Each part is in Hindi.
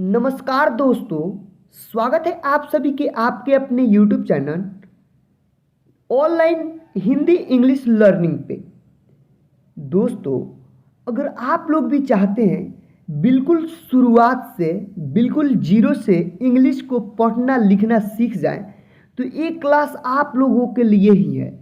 नमस्कार दोस्तों। स्वागत है आप सभी के आपके अपने YouTube channel online Hindi English learning पे। दोस्तों, अगर आप लोग भी चाहते हैं बिल्कुल शुरुआत से बिल्कुल जीरो से इंग्लिश को पढ़ना लिखना सीख जाएं, तो ये क्लास आप लोगों के लिए ही है।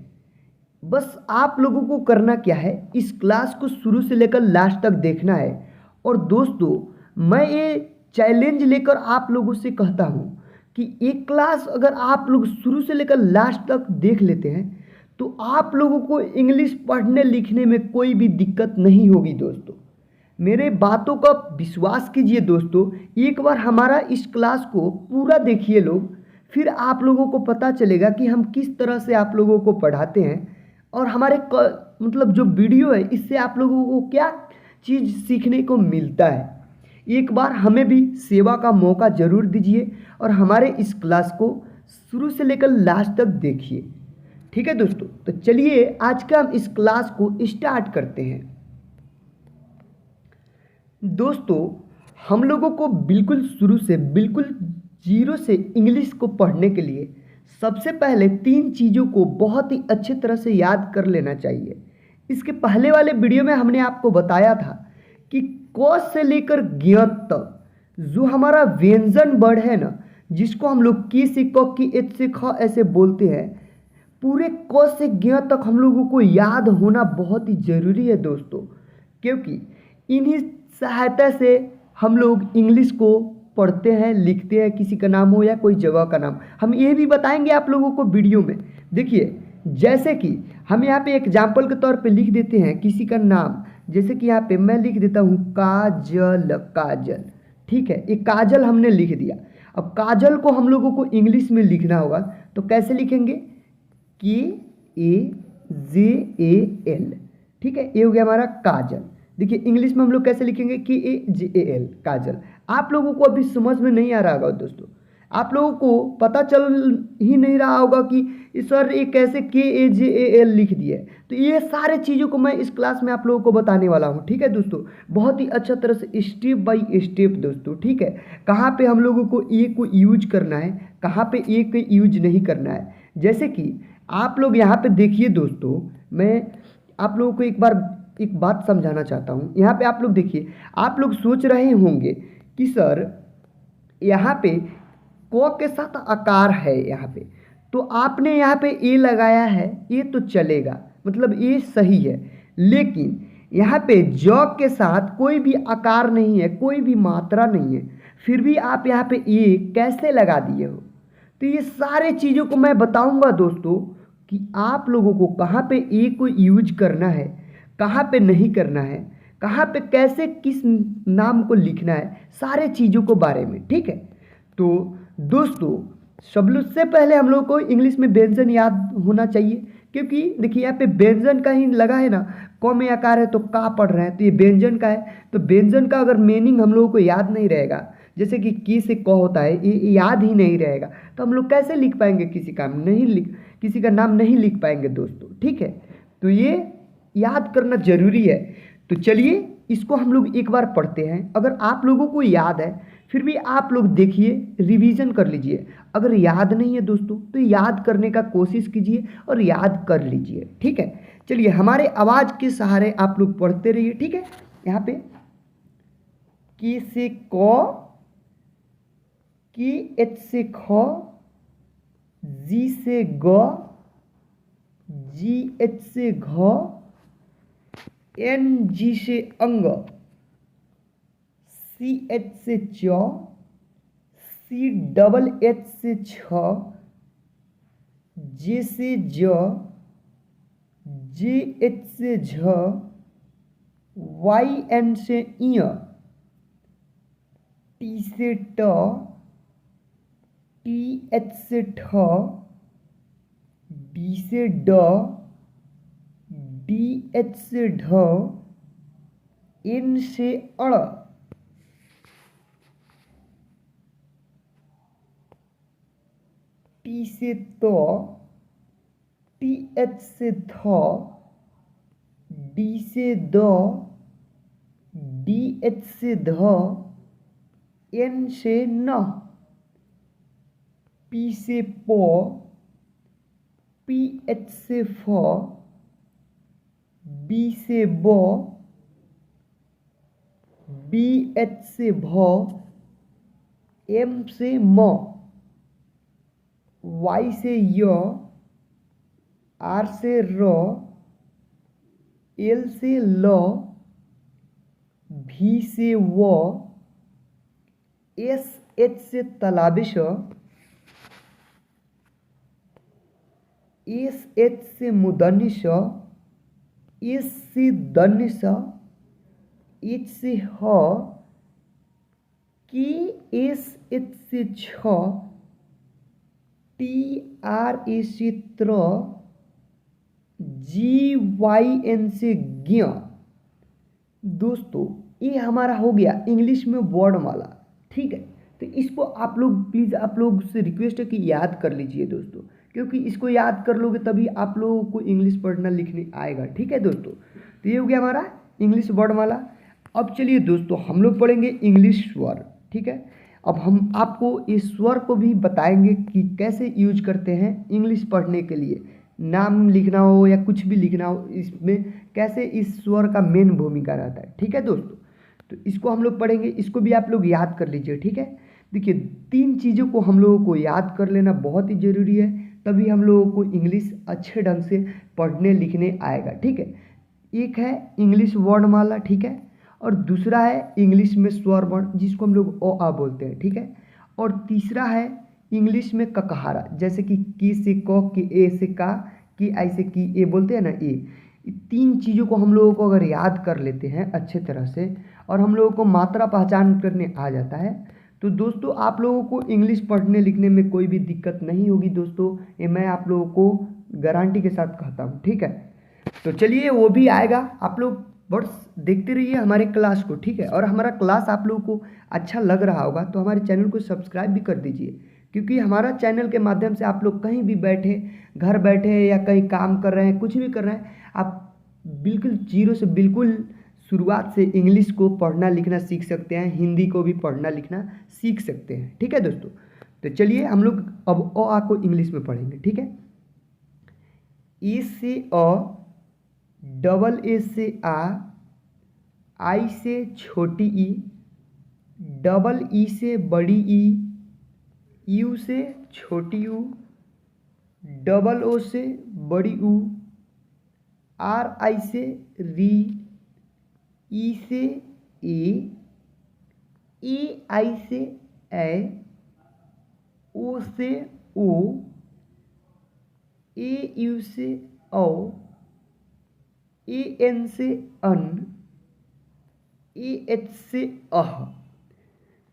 बस आप लोगों को करना क्या है, इस क्लास को शुरू से लेकर लास्ट तक देखना है। और दोस्तों, मैं ये चैलेंज लेकर आप लोगों से कहता हूँ कि एक क्लास अगर आप लोग शुरू से लेकर लास्ट तक देख लेते हैं तो आप लोगों को इंग्लिश पढ़ने लिखने में कोई भी दिक्कत नहीं होगी। दोस्तों, मेरे बातों का विश्वास कीजिए। दोस्तों, एक बार हमारा इस क्लास को पूरा देखिए लोग, फिर आप लोगों को पता चलेगा कि हम किस तरह से आप लोगों को पढ़ाते हैं और हमारे मतलब जो वीडियो है इससे आप लोगों को क्या चीज़ सीखने को मिलता है। एक बार हमें भी सेवा का मौका ज़रूर दीजिए और हमारे इस क्लास को शुरू से लेकर लास्ट तक देखिए। ठीक है दोस्तों, तो चलिए आज का हम इस क्लास को स्टार्ट करते हैं। दोस्तों, हम लोगों को बिल्कुल शुरू से बिल्कुल जीरो से इंग्लिश को पढ़ने के लिए सबसे पहले 3 चीज़ों को बहुत ही अच्छी तरह से याद कर लेना चाहिए। इसके पहले वाले वीडियो में हमने आपको बताया था कि क से लेकर ज्ञ तक जो हमारा व्यंजन वर्ण है ना, जिसको हम लोग की से क की एच से ख ऐसे बोलते हैं, पूरे क से ज्ञ तक हम लोगों को याद होना बहुत ही ज़रूरी है दोस्तों, क्योंकि इन्हीं सहायता से हम लोग इंग्लिश को पढ़ते हैं लिखते हैं। किसी का नाम हो या कोई जगह का नाम, हम ये भी बताएंगे आप लोगों को वीडियो में। देखिए, जैसे कि हम यहाँ पे एग्जाम्पल के तौर पे लिख देते हैं किसी का नाम, जैसे कि यहाँ पे मैं लिख देता हूँ काजल। काजल, ठीक है, ये काजल हमने लिख दिया। अब काजल को हम लोगों को इंग्लिश में लिखना होगा, तो कैसे लिखेंगे? KAJAL, ठीक है, ये हो गया हमारा काजल। देखिए इंग्लिश में हम लोग कैसे लिखेंगे? KAJAL, काजल। आप लोगों को अभी समझ में नहीं आ रहा होगा दोस्तों, आप लोगों को पता चल ही नहीं रहा होगा कि सर ये कैसे KAJAL लिख दिए। तो ये सारे चीज़ों को मैं इस क्लास में आप लोगों को बताने वाला हूँ। ठीक है दोस्तों, बहुत ही अच्छा तरह से स्टेप बाय स्टेप दोस्तों। ठीक है, कहाँ पे हम लोगों को ए को यूज करना है, कहाँ पे ए को यूज नहीं करना है। जैसे कि आप लोग यहाँ पे देखिए दोस्तों, मैं आप लोगों को एक बात समझाना चाहता हूँ। यहाँ पे आप लोग देखिए, आप लोग सोच रहे होंगे कि सर यहाँ पे क के साथ आकार है यहाँ पे, तो आपने यहाँ पे ए लगाया है, ये तो चलेगा, मतलब ये सही है। लेकिन यहाँ पे ज के साथ कोई भी आकार नहीं है, कोई भी मात्रा नहीं है, फिर भी आप यहाँ पे ए कैसे लगा दिए हो। तो ये सारे चीज़ों को मैं बताऊंगा दोस्तों कि आप लोगों को कहाँ पे ए को यूज करना है, कहाँ पे नहीं करना है, कहाँ पे कैसे किस नाम को लिखना है, सारे चीज़ों को बारे में। ठीक है, तो दोस्तों सबसे पहले हम लोग को इंग्लिश में व्यंजन याद होना चाहिए, क्योंकि देखिए यहाँ पे व्यंजन का ही लगा है ना, क में आकार है तो का पढ़ रहे हैं, तो ये व्यंजन का है। तो व्यंजन का अगर मीनिंग हम लोगों को याद नहीं रहेगा, जैसे कि की से क होता है, ये याद ही नहीं रहेगा, तो हम लोग कैसे लिख पाएंगे? किसी का नाम नहीं लिख पाएंगे दोस्तों। ठीक है, तो ये याद करना जरूरी है। तो चलिए इसको हम लोग एक बार पढ़ते हैं। अगर आप लोगों को याद है फिर भी आप लोग देखिए, रिवीजन कर लीजिए। अगर याद नहीं है दोस्तों तो याद करने का कोशिश कीजिए और याद कर लीजिए। ठीक है, चलिए हमारे आवाज़ के सहारे आप लोग पढ़ते रहिए। ठीक है, यहाँ पे की से क, की एच से ख, जी से ग, जी एच से घ, एन जी से अंग, सी एच से च, सी डबल एच से छ, जे से ज, जे एच से झ, वाई एन से इय, टी से ट, टी एच से ठ, डी से ड, डी एच से ढ, एन से अड़, टी से तो, टी एच से थ, डी से द, डी एच से ध, एन से न, पी से प, पी एच से फ, बी से ब, बी एच से भ, एम से म, वाई से य, आर से र, एल से ल, भी से व, एस एच से तलाबिश, एस एच से मुदन्निश, एस से दन्निश, एच से ह, के एस एच से छ, टी आर ए से त्र, जी वाई एन से ज्ञ। दोस्तों ये हमारा हो गया इंग्लिश में वर्णमाला, ठीक है। तो इसको आप लोग प्लीज़, आप लोग से रिक्वेस्ट है कि याद कर लीजिए दोस्तों, क्योंकि इसको याद कर लोगे तभी आप लोगों को इंग्लिश पढ़ना लिखने आएगा, ठीक है दोस्तों। तो ये हो गया हमारा इंग्लिश वर्णमाला। अब चलिए दोस्तों हम लोग पढ़ेंगे इंग्लिश स्वर, ठीक है। अब हम आपको इस स्वर को भी बताएंगे कि कैसे यूज करते हैं इंग्लिश पढ़ने के लिए, नाम लिखना हो या कुछ भी लिखना हो, इसमें कैसे इस स्वर का मेन भूमिका रहता है, ठीक है दोस्तों। तो इसको हम लोग पढ़ेंगे, इसको भी आप लोग याद कर लीजिए, ठीक है। देखिए 3 चीज़ों को हम लोगों को याद कर लेना बहुत ही ज़रूरी है, तभी हम लोगों को इंग्लिश अच्छे ढंग से पढ़ने लिखने आएगा, ठीक है। एक है इंग्लिश वर्णमाला, ठीक है, और दूसरा है इंग्लिश में स्वर वर्ण जिसको हम लोग ओ आ बोलते हैं, ठीक है। और तीसरा है इंग्लिश में ककहारा, जैसे कि की से क, की ए से का, की आई से की ए बोलते हैं ना, ये 3 चीज़ों को हम लोगों को अगर याद कर लेते हैं अच्छे तरह से और हम लोगों को मात्रा पहचान करने आ जाता है, तो दोस्तों आप लोगों को इंग्लिश पढ़ने लिखने में कोई भी दिक्कत नहीं होगी दोस्तों, ये मैं आप लोगों को गारंटी के साथ कहता हूँ, ठीक है। तो चलिए वो भी आएगा, आप लोग बस देखते रहिए हमारे क्लास को, ठीक है। और हमारा क्लास आप लोगों को अच्छा लग रहा होगा तो हमारे चैनल को सब्सक्राइब भी कर दीजिए, क्योंकि हमारा चैनल के माध्यम से आप लोग कहीं भी बैठे, घर बैठे या कहीं काम कर रहे हैं, कुछ भी कर रहे हैं, आप बिल्कुल जीरो से बिल्कुल शुरुआत से इंग्लिश को पढ़ना लिखना सीख सकते हैं, हिंदी को भी पढ़ना लिखना सीख सकते हैं, ठीक है दोस्तों। तो चलिए हम लोग अब अ आ को इंग्लिश में पढ़ेंगे, ठीक है। ई से अ, डबल ए से आ, आई से छोटी ई, डबल ई से बड़ी ई, यू से छोटी यू, डबल ओ से बड़ी ऊ, आर आई से री, ई से ए आई से ए, ओ से ओ, ए यू से औ, ए एन से अन, ए एच से अह।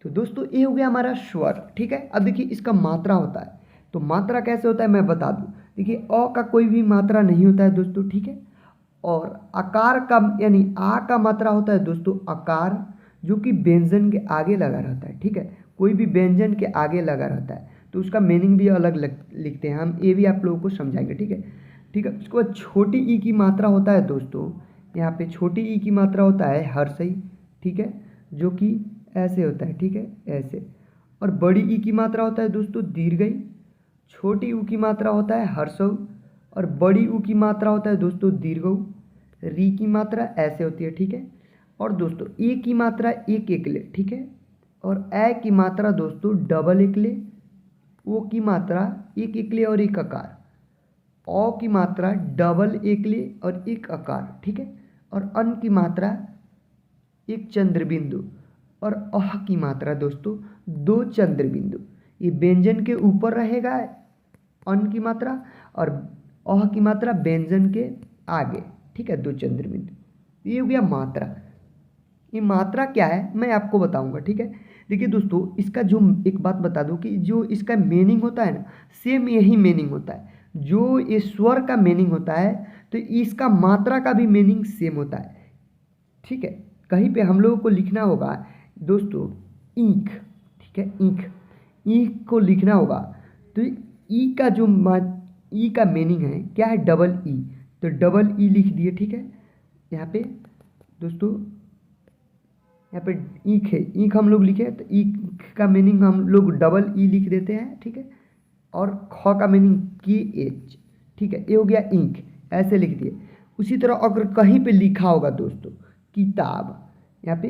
तो दोस्तों ये हो गया हमारा स्वर, ठीक है। अब देखिए इसका मात्रा होता है, तो मात्रा कैसे होता है मैं बता दूं। देखिए अ का कोई भी मात्रा नहीं होता है दोस्तों, ठीक है। और आकार का यानी आ का मात्रा होता है दोस्तों आकार, जो कि व्यंजन के आगे लगा रहता है, ठीक है। कोई भी व्यंजन के आगे लगा रहता है तो उसका मीनिंग भी अलग लिखते हैं हम, ये भी आप लोगों को समझाएंगे, ठीक है। ठीक है, उसके बाद छोटी ई की मात्रा होता है दोस्तों, यहाँ पे छोटी ई की मात्रा होता है हर्षई, ठीक है, जो कि ऐसे होता है, ठीक है, ऐसे। और बड़ी ई की मात्रा होता है दोस्तों दीर्घई, छोटी ऊ की मात्रा होता है हर्षऊ, और बड़ी ऊ की मात्रा होता है दोस्तों दीर्घऊ। री की मात्रा ऐसे होती है, ठीक है। और दोस्तों ए की मात्रा एक एकले, ठीक है, और ए की मात्रा दोस्तों डबल एकले, ओ की मात्रा एक एकले और एक आकार, औ की मात्रा डबल एकले और एक आकार, ठीक है। और अन की मात्रा एक चंद्रबिंदु, और अह की मात्रा दोस्तों 2 चंद्रबिंदु। ये व्यंजन के ऊपर रहेगा अन की मात्रा, और अह की मात्रा व्यंजन के आगे, ठीक है, 2 चंद्रबिंदु। ये हो गया मात्रा। ये मात्रा क्या है मैं आपको बताऊंगा, ठीक है। देखिए दोस्तों इसका जो एक बात बता दूं कि जो इसका मीनिंग होता है ना, सेम यही मीनिंग होता है। जो ये स्वर का मीनिंग होता है तो इसका मात्रा का भी मीनिंग सेम होता है, ठीक है। कहीं पे हम लोगों को लिखना होगा दोस्तों ईख, ठीक है, ईख, ईख को लिखना होगा तो ई का जो ई का मीनिंग है क्या है, डबल ई, तो डबल ई लिख दिए, ठीक है। यहाँ पे दोस्तों यहाँ पे ईख है, ईख हम लोग लिखे तो ईख का मीनिंग हम लोग डबल ई लिख देते हैं, ठीक है, और ख का मीनिंग की एच, ठीक है, ये हो गया इंक, ऐसे लिख दिए। उसी तरह अगर कहीं पे लिखा होगा दोस्तों किताब, यहाँ पे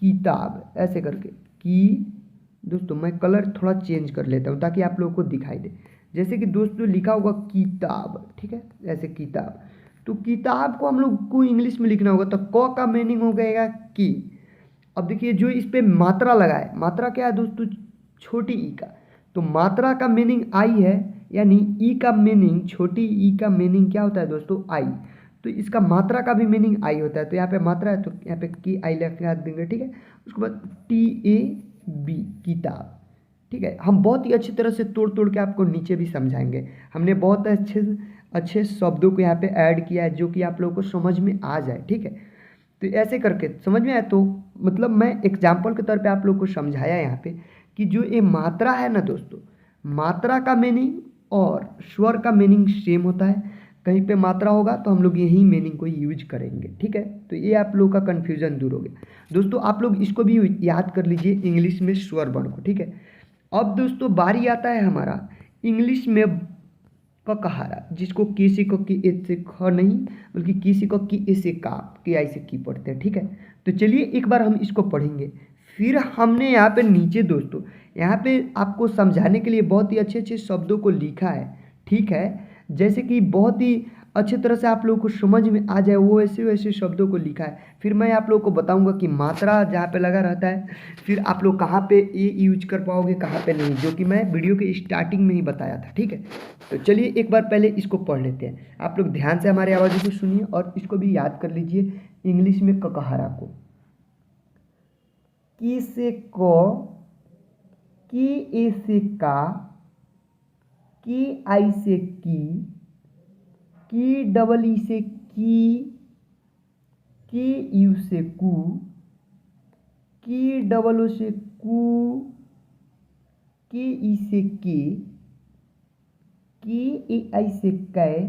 किताब ऐसे करके की, दोस्तों मैं कलर थोड़ा चेंज कर लेता हूँ ताकि आप लोगों को दिखाई दे। जैसे कि दोस्तों लिखा होगा किताब, ठीक है, ऐसे किताब, तो किताब को हम लोग को इंग्लिश में लिखना होगा, तो क का मीनिंग हो गएगा की। अब देखिए जो इस पे मात्रा लगा है, मात्रा क्या है दोस्तों, छोटी ई का, तो मात्रा का मीनिंग आई है, यानी ई का मीनिंग, छोटी ई का मीनिंग क्या होता है दोस्तों, आई, तो इसका मात्रा का भी मीनिंग आई होता है। तो यहाँ पे मात्रा है तो यहाँ पे की आई लगा देंगे, ठीक है। उसके बाद TAB किताब, ठीक है। हम बहुत ही अच्छी तरह से तोड़ तोड़ के आपको नीचे भी समझाएंगे। हमने बहुत अच्छे अच्छे शब्दों को यहाँ पे ऐड किया है जो कि आप लोगों को समझ में आ जाए, ठीक है। तो ऐसे करके समझ में आए तो मतलब मैं एग्जाम्पल के तौर पे आप लोग को समझाया यहाँ पे कि जो ये मात्रा है ना दोस्तों, मात्रा का मीनिंग और स्वर का मीनिंग सेम होता है। कहीं पे मात्रा होगा तो हम लोग यही मीनिंग को यूज करेंगे, ठीक है। तो ये आप लोग का कन्फ्यूजन दूर हो गया दोस्तों। आप लोग इसको भी याद कर लीजिए इंग्लिश में स्वर वर्ण को, ठीक है। अब दोस्तों बारी आता है हमारा इंग्लिश में ककहारा, जिसको किसी को की ए से ख नहीं बल्कि किसी को की ए से का, के आई से की पढ़ते हैं, ठीक है। तो चलिए एक बार हम इसको पढ़ेंगे। फिर हमने यहाँ पे नीचे दोस्तों यहाँ पे आपको समझाने के लिए बहुत ही अच्छे अच्छे शब्दों को लिखा है, ठीक है। जैसे कि बहुत ही अच्छे तरह से आप लोगों को समझ में आ जाए वो ऐसे वैसे शब्दों को लिखा है। फिर मैं आप लोगों को बताऊंगा कि मात्रा जहाँ पे लगा रहता है फिर आप लोग कहाँ पे ये यूज कर पाओगे कहाँ पे नहीं, जो कि मैं वीडियो के स्टार्टिंग में ही बताया था, ठीक है। तो चलिए एक बार पहले इसको पढ़ लेते हैं। आप लोग ध्यान से हमारी आवाज़ों को सुनिए और इसको भी याद कर लीजिए इंग्लिश में ककहारा को। की से को, की ए से का, की आई से की डबल ई से की यू से कू, की डबल ओ से कू, की ई से की ए आई से कै,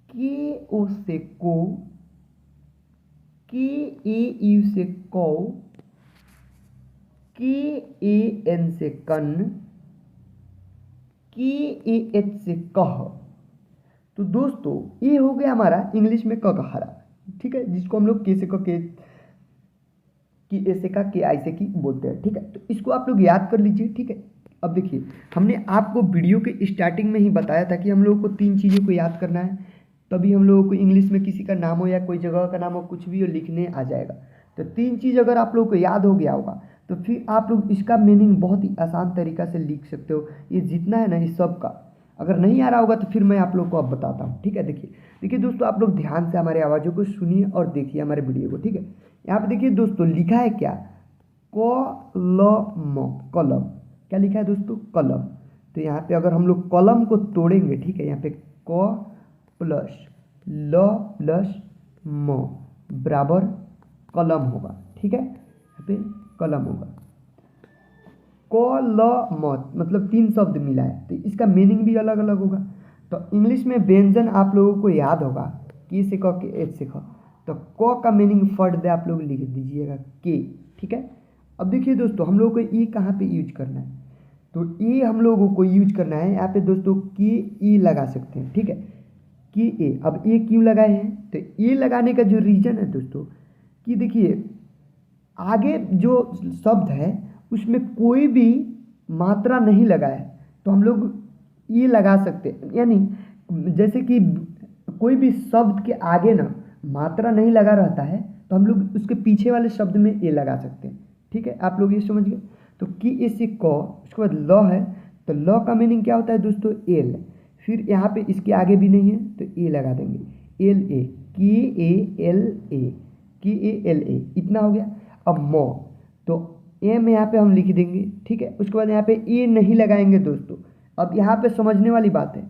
की ओ से को, की ए यू से कौ, की ए एन से कन, की ए एच से कह। तो दोस्तों ये हो गया हमारा इंग्लिश में ककहारा, ठीक है, जिसको हम लोग के से के की ए से का के आई से की बोलते हैं, ठीक है। तो इसको आप लोग याद कर लीजिए, ठीक है। अब देखिए हमने आपको वीडियो के स्टार्टिंग में ही बताया था कि हम लोगों को 3 चीज़ों को याद करना है, तभी हम लोगों को इंग्लिश में किसी का नाम हो या कोई जगह का नाम हो कुछ भी हो लिखने आ जाएगा। तो 3 चीज़ अगर आप लोगों को याद हो गया होगा तो फिर आप लोग इसका मीनिंग बहुत ही आसान तरीका से लिख सकते हो। ये जितना है ना ये सब का, अगर नहीं आ रहा होगा तो फिर मैं आप लोग को अब बताता हूँ, ठीक है। देखिए दोस्तों आप लोग ध्यान से हमारी आवाज़ों को सुनिए और देखिए हमारे वीडियो को, ठीक है। यहाँ पे देखिए दोस्तों लिखा है क्या, कलम, कलम क्या लिखा है दोस्तों, कलम। तो यहाँ पे अगर हम लोग कलम को तोड़ेंगे, ठीक है, यहाँ पे क प्लस ल प्लस म बराबर कलम होगा, ठीक है। यहाँ पे कलम होगा, कलम मतलब 3 शब्द मिला है तो इसका मीनिंग भी अलग अलग होगा। तो इंग्लिश में व्यंजन आप लोगों को याद होगा की से क के एच से ख, तो क का मीनिंग फट दे आप लोग लिख दीजिएगा के, ठीक है। अब देखिए दोस्तों हम लोग को ई कहाँ पे यूज करना है, तो ई हम लोगों को यूज करना है यहाँ पे दोस्तों की ई लगा सकते हैं, ठीक है, की ए। अब ए क्यों लगाए हैं, तो ए लगाने का जो रीजन है दोस्तों कि देखिए आगे जो शब्द है उसमें कोई भी मात्रा नहीं लगा है तो हम लोग ये लगा सकते हैं। यानी जैसे कि कोई भी शब्द के आगे ना मात्रा नहीं लगा रहता है तो हम लोग उसके पीछे वाले शब्द में ए लगा सकते हैं, ठीक है। आप लोग ये समझ गए। तो की ए से क, उसके बाद ल है तो ल का मीनिंग क्या होता है दोस्तों, एल। फिर यहाँ पे इसके आगे भी नहीं है तो ए लगा देंगे, एल ए, की ए एल ए, की ए एल ए, इतना हो गया। अब म, तो एम यहाँ पे हम लिख देंगे, ठीक है। उसके बाद यहाँ पे ए नहीं लगाएंगे दोस्तों। अब यहाँ पे समझने वाली बात है,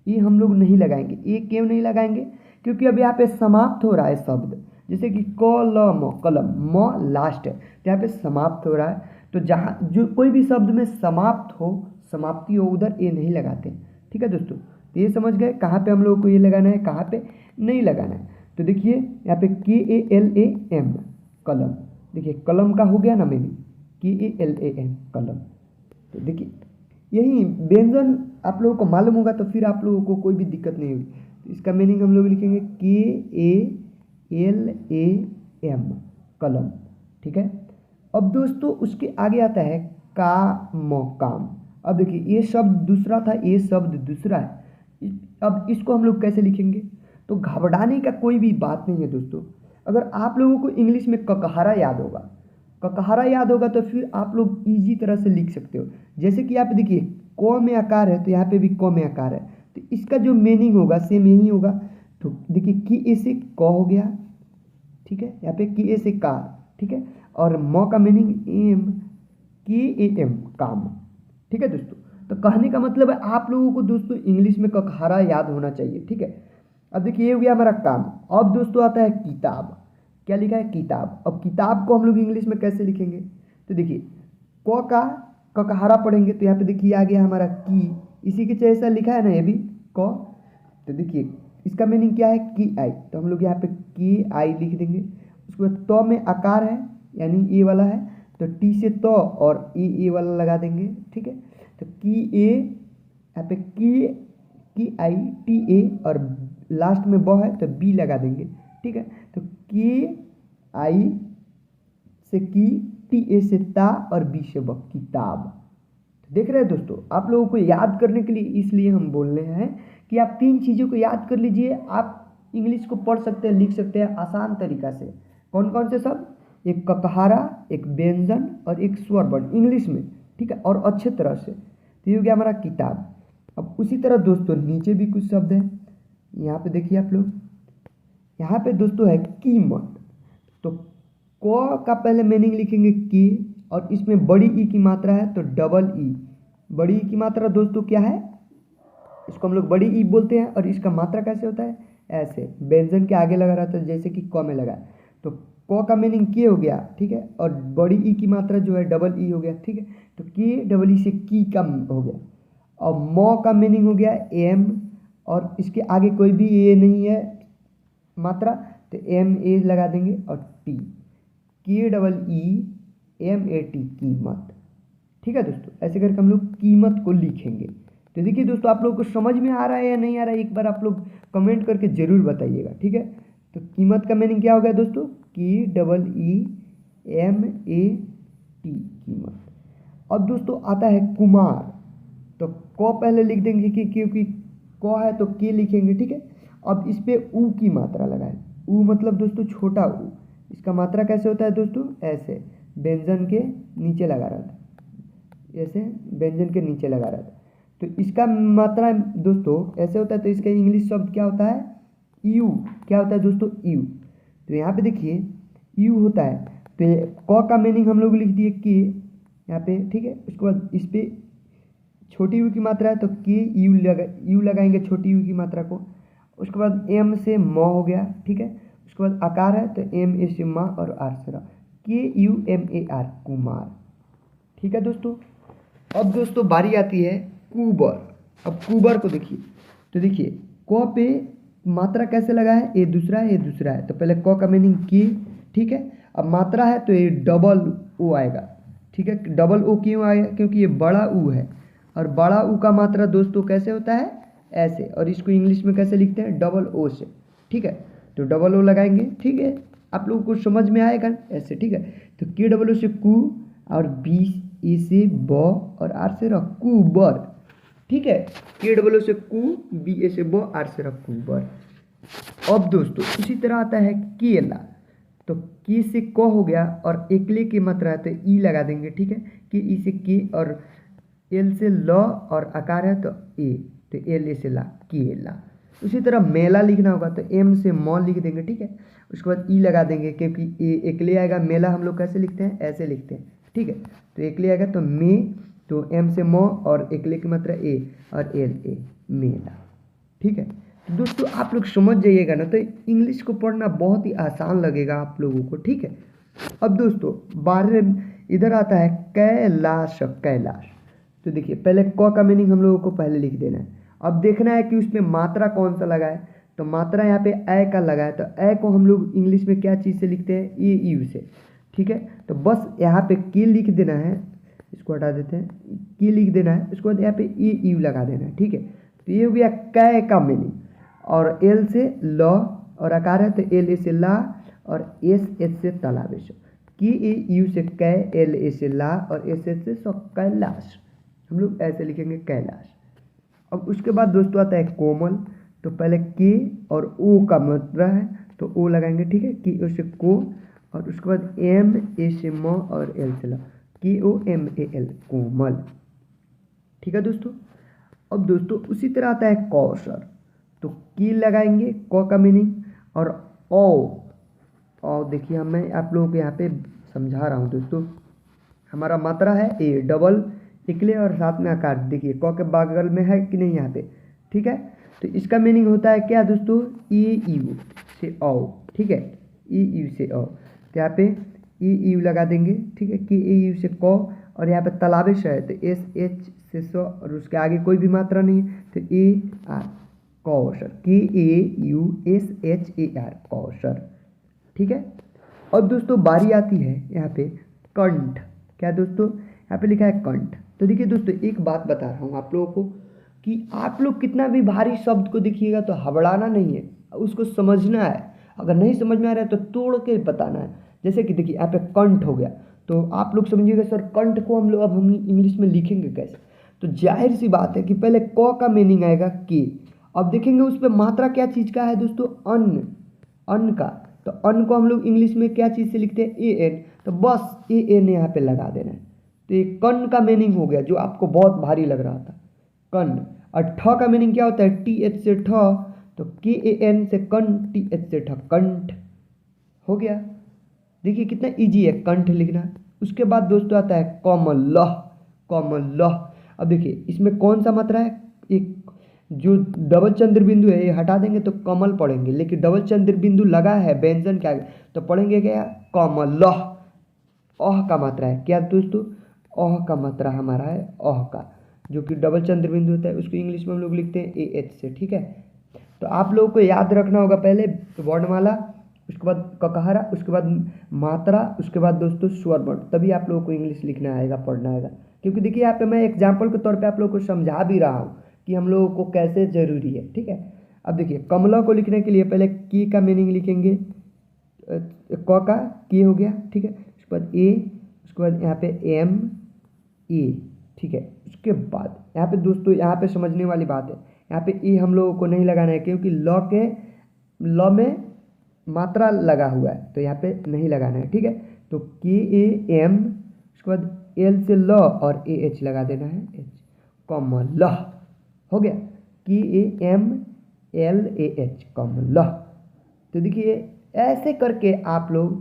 ए हम लोग नहीं लगाएंगे। ए क्यों नहीं लगाएंगे, क्योंकि अब यहाँ पे समाप्त हो रहा है शब्द, जैसे कि कलम, कलम, म लास्ट है तो यहाँ पे समाप्त हो रहा है। तो जहाँ जो कोई भी शब्द में समाप्त हो, समाप्ति हो, उधर ए नहीं लगाते, ठीक है दोस्तों। तो ये समझ गए कहाँ पे हम लोग को ये लगाना है, कहाँ पे नहीं लगाना है। तो देखिए यहाँ पे के ए एल ए एम, कलम, देखिए कलम का हो गया ना मीनिंग, KALAM कलम। तो देखिए यही व्यंजन आप लोगों को मालूम होगा तो फिर आप लोगों को कोई भी दिक्कत नहीं होगी। तो इसका मीनिंग हम लोग लिखेंगे KALAM कलम, ठीक है। अब दोस्तों उसके आगे आता है काम। अब देखिए ये शब्द दूसरा था, ये शब्द दूसरा है। अब इसको हम लोग कैसे लिखेंगे? तो घबराने का कोई भी बात नहीं है दोस्तों। अगर आप लोगों को इंग्लिश में ककहरा याद होगा तो फिर आप लोग इजी तरह से लिख सकते हो। जैसे कि यहाँ पे देखिए क में आकार है तो यहाँ पे भी क में आकार है, तो इसका जो मीनिंग होगा सेम यही होगा। तो देखिए की ए से क हो गया, ठीक है, यहाँ पे की ए से कार, ठीक है, और म का मीनिंग KAM काम, ठीक है दोस्तों। तो कहने का मतलब है आप लोगों को दोस्तों इंग्लिश में ककहरा याद होना चाहिए, ठीक है। अब देखिए ये हो गया हमारा काम। अब दोस्तों आता है किताब। क्या लिखा है? किताब। अब किताब को हम लोग इंग्लिश में कैसे लिखेंगे? तो देखिए क का ककहरा पढ़ेंगे तो यहाँ पे देखिए आ गया हमारा की, इसी के जैसा लिखा है ना ये भी क। तो देखिए इसका मीनिंग क्या है? की आई, तो हम लोग यहाँ पे की आई लिख देंगे। उसके बाद तो में आकार है यानी ए वाला है तो टी से तो और ए वाला लगा देंगे, ठीक है। तो की ए, यहाँ पे की आई टी ए और लास्ट में ब है तो बी लगा देंगे, ठीक है। तो के आई से की, टी ए से ता और बी से ब, किताब। देख रहे हैं दोस्तों, आप लोगों को याद करने के लिए इसलिए हम बोल रहे हैं कि आप 3 चीज़ों को याद कर लीजिए। आप इंग्लिश को पढ़ सकते हैं, लिख सकते हैं आसान तरीका से। कौन कौन से शब्द? एक ककहरा, एक व्यंजन और एक स्वर वर्ण इंग्लिश में, ठीक है, और अच्छे तरह से। तो ये हो गया हमारा किताब। अब उसी तरह दोस्तों नीचे भी कुछ शब्द हैं, यहाँ पे देखिए आप लोग। यहाँ पे दोस्तों है कीमत। तो क का पहले मीनिंग लिखेंगे की, और इसमें बड़ी ई की मात्रा है तो डबल ई। बड़ी ई की मात्रा दोस्तों क्या है? इसको हम लोग बड़ी ई बोलते हैं। और इसका मात्रा कैसे होता है? ऐसे व्यंजन के आगे लगा रहता है जैसे कि क में लगा है। तो क का मीनिंग के हो गया, ठीक है, और बड़ी ई की मात्रा जो है डबल ई हो गया, ठीक है। तो के डबल ई से की का हो गया। और म का मीनिंग हो गया एम, और इसके आगे कोई भी ए नहीं है मात्रा तो एम ए लगा देंगे, और T, K double E M A T, कीमत, ठीक है दोस्तों। ऐसे करके हम लोग कीमत को लिखेंगे। तो देखिए दोस्तों आप लोगों को समझ में आ रहा है या नहीं आ रहा है, एक बार आप लोग कमेंट करके ज़रूर बताइएगा, ठीक है। तो कीमत का मीनिंग क्या हो गया दोस्तों? K double E M A T, कीमत। अब दोस्तों आता है कुमार। तो क पहले लिख देंगे कि क्योंकि क है तो के लिखेंगे, ठीक है। अब इस पे ऊ की मात्रा लगाए। ऊ मतलब दोस्तों छोटा ऊ। इसका मात्रा कैसे होता है दोस्तों? ऐसे व्यंजन के नीचे लगा रहता है, ऐसे व्यंजन के नीचे लगा रहता है। तो इसका मात्रा दोस्तों ऐसे होता है। तो इसका इंग्लिश शब्द क्या होता है? यू। क्या होता है दोस्तों? यू। तो यहाँ पे देखिए यू होता है। तो क का मीनिंग हम लोग लिख दिए के यहाँ पे, ठीक है। उसके बाद इस पे छोटी यू की मात्रा है तो के यू लगाएंगे छोटी यू की मात्रा को। उसके बाद एम से म हो गया, ठीक है। उसके बाद आकार है तो एम ए से मा और आर से रा, KUMAR, कुमार, ठीक है दोस्तों। अब दोस्तों बारी आती है कुबर। अब कुबर को देखिए। तो देखिए क पे मात्रा कैसे लगा है? ए दूसरा है, ए दूसरा है। तो पहले क का मीनिंग की, ठीक है। अब मात्रा है तो ये डबल ओ आएगा, ठीक है। डबल ओ क्यों आएगा? क्योंकि ये बड़ा ऊ है, और बड़ा ऊ का मात्रा दोस्तों कैसे होता है? ऐसे। और इसको इंग्लिश में कैसे लिखते हैं? डबल ओ से, ठीक है। तो डबल ओ लगाएंगे, ठीक है। आप लोगों को समझ में आएगा ऐसे, ठीक है। तो के डबल ओ से कू, और बी ए से ब और आर से रख, कुबर, ठीक है। के डबल ओ से कू, बी ए से ब, आर से रख, कुबर। अब दोस्तों उसी तरह आता है केला। तो के से क हो गया, और एकले की मात्रा है तो ई लगा देंगे, ठीक है। के ई से के, और एल से ल, और आकार है तो ए, तो एल ए से ला, केला। उसी तरह मेला लिखना होगा तो एम से म लिख देंगे, ठीक है। उसके बाद ई लगा देंगे क्योंकि ए एकले आएगा। मेला हम लोग कैसे लिखते हैं? ऐसे लिखते हैं, ठीक है। तो एकले आएगा तो मे, तो एम से म और एकले की मात्रा ए और एल ए, मेला, ठीक है। तो दोस्तों आप लोग समझ जाइएगा ना, तो इंग्लिश को पढ़ना बहुत ही आसान लगेगा आप लोगों को, ठीक है। अब दोस्तों 12 इधर आता है कैलाश। कैलाश। तो देखिए पहले क का मीनिंग हम लोगों को पहले लिख देना है। अब देखना है कि उसमें मात्रा कौन सा लगा है। तो मात्रा यहाँ पे ए का लगा है, तो ए को हम लोग इंग्लिश में क्या चीज़ से लिखते हैं? ए यू से। ठीक है। तो बस यहाँ पे की लिख देना है, इसको हटा देते हैं, की लिख देना है, उसके बाद यहाँ पे ई यू लगा देना है, ठीक है। तो ये हो गया कै का मीनिंग। और एल से ल और आकार है तो एल ए से ला और एस एच से तालाबेश, की ए यू से कै, एल ए से ला और एस एच से कैलाश, हम लोग ऐसे लिखेंगे कैलाश। अब उसके बाद दोस्तों आता है कोमल। तो पहले के और ओ का मात्रा है तो ओ लगाएंगे, ठीक है। की ओ से को और उसके बाद एम ए से म और एल से ला, की ओ एम ए एल कोमल, ठीक है दोस्तों। अब दोस्तों उसी तरह आता है कौशल। तो की लगाएंगे क का मीनिंग और ओ देखिए मैं आप लोगों को यहाँ पे समझा रहा हूँ दोस्तों। हमारा मात्रा है ए, डबल इकले और साथ में आकार, देखिए क के बगल में है कि नहीं यहाँ पे, ठीक है। तो इसका मीनिंग होता है क्या दोस्तों, ई यू से ओ, ठीक है, ई यू से ओ। तो यहाँ पे ई यू लगा देंगे, ठीक है, कि ए यू से को और यहाँ पे तालाबेश है तो एस एच से सो और उसके आगे कोई भी मात्रा नहीं है तो ए R Kaushal, K A U S H A R Kaushal, ठीक है। अब दोस्तों बारी आती है यहाँ पे कंठ। क्या दोस्तों, यहाँ पे लिखा है कंठ। तो देखिए दोस्तों एक बात बता रहा हूँ आप लोगों को कि आप लोग कितना भी भारी शब्द को देखिएगा तो हबड़ाना नहीं है, उसको समझना है। अगर नहीं समझ में आ रहा है तो तोड़ के बताना है। जैसे कि देखिए यहाँ पे कंठ हो गया, तो आप लोग समझिएगा सर कंठ को हम लोग अब हम इंग्लिश में लिखेंगे कैसे। तो जाहिर सी बात है कि पहले क का मीनिंग आएगा के। अब देखेंगे उस पर मात्रा क्या चीज़ का है दोस्तों, अन्न, अन्न का। तो अन्न को हम लोग इंग्लिश में क्या चीज़ से लिखते हैं, ए एन। तो बस ए एन यहाँ पे लगा देना है। तो ये कर्ण का मीनिंग हो गया जो आपको बहुत भारी लग रहा था, कर्ण। और ठ का मीनिंग क्या होता है, टी एच से ठ, तो के ए एन से कर्ण, टी एच से ठ, कंठ हो गया। देखिए कितना इजी है कंठ लिखना। उसके बाद दोस्तों आता है कमलह, कमलह। अब देखिए इसमें कौन सा मात्रा है, एक जो डबल चंद्र बिंदु है ये हटा देंगे तो कमल पढ़ेंगे, लेकिन डबल चंद्र बिंदु लगा है व्यंजन के आगे तो पढ़ेंगे क्या, कमलह। अह का मात्रा है क्या दोस्तों, अह का मात्रा हमारा है अह का, जो कि डबल चंद्र बिंदु होता है, उसको इंग्लिश में हम लोग लिखते हैं ए एच से, ठीक है। तो आप लोगों को याद रखना होगा पहले वर्णमाला, उसके बाद ककहरा, उसके बाद मात्रा, उसके बाद दोस्तों स्वर वर्ण, तभी आप लोगों को इंग्लिश लिखना आएगा, पढ़ना आएगा। क्योंकि देखिए यहाँ पे मैं एग्जाम्पल के तौर पे आप लोगों को समझा भी रहा हूँ कि हम लोगों को कैसे जरूरी है, ठीक है। अब देखिए कमला को लिखने के लिए पहले की का मीनिंग लिखेंगे, क का की हो गया, ठीक है। उसके बाद ए, उसके बाद यहाँ पे एम ए, ठीक है। उसके बाद यहाँ पे दोस्तों यहाँ पे समझने वाली बात है, यहाँ पे ए हम लोगों को नहीं लगाना है क्योंकि ल में मात्रा लगा हुआ है तो यहाँ पे नहीं लगाना है, ठीक है। तो के ए एम, उसके बाद एल से ल और ए एच लगा देना है, एच, कमलह हो गया, K A M L A H, Kamlah. तो देखिए ऐसे करके आप लोग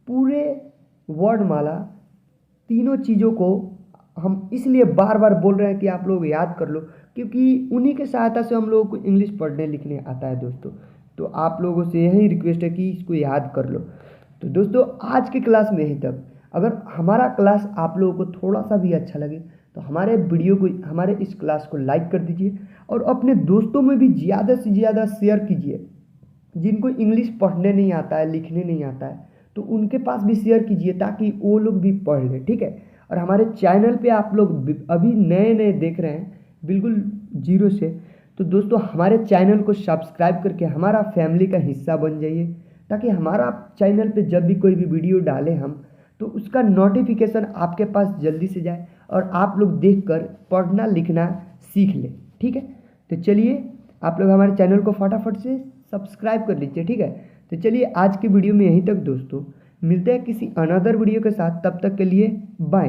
पूरे वर्णमाला तीनों चीज़ों को हम इसलिए बार बार बोल रहे हैं कि आप लोग याद कर लो, क्योंकि उन्हीं के सहायता से हम लोगों को इंग्लिश पढ़ने लिखने आता है दोस्तों। तो आप लोगों से यही रिक्वेस्ट है कि इसको याद कर लो। तो दोस्तों आज की क्लास में यहीं तक। अगर हमारा क्लास आप लोगों को थोड़ा सा भी अच्छा लगे तो हमारे वीडियो को, हमारे इस क्लास को लाइक कर दीजिए और अपने दोस्तों में भी ज़्यादा से ज़्यादा शेयर कीजिए। जिनको इंग्लिश पढ़ने नहीं आता है, लिखने नहीं आता है, तो उनके पास भी शेयर कीजिए ताकि वो लोग भी पढ़ लें, ठीक है। और हमारे चैनल पे आप लोग अभी नए नए देख रहे हैं बिल्कुल जीरो से, तो दोस्तों हमारे चैनल को सब्सक्राइब करके हमारा फैमिली का हिस्सा बन जाइए, ताकि हमारा चैनल पे जब भी कोई भी वीडियो डालें हम तो उसका नोटिफिकेशन आपके पास जल्दी से जाए और आप लोग देखकर पढ़ना लिखना सीख लें, ठीक है। तो चलिए आप लोग हमारे चैनल को फटाफट से सब्सक्राइब कर लीजिए, ठीक है। तो चलिए आज की वीडियो में यहीं तक दोस्तों, मिलते हैं किसी अनदर वीडियो के साथ, तब तक के लिए बाय।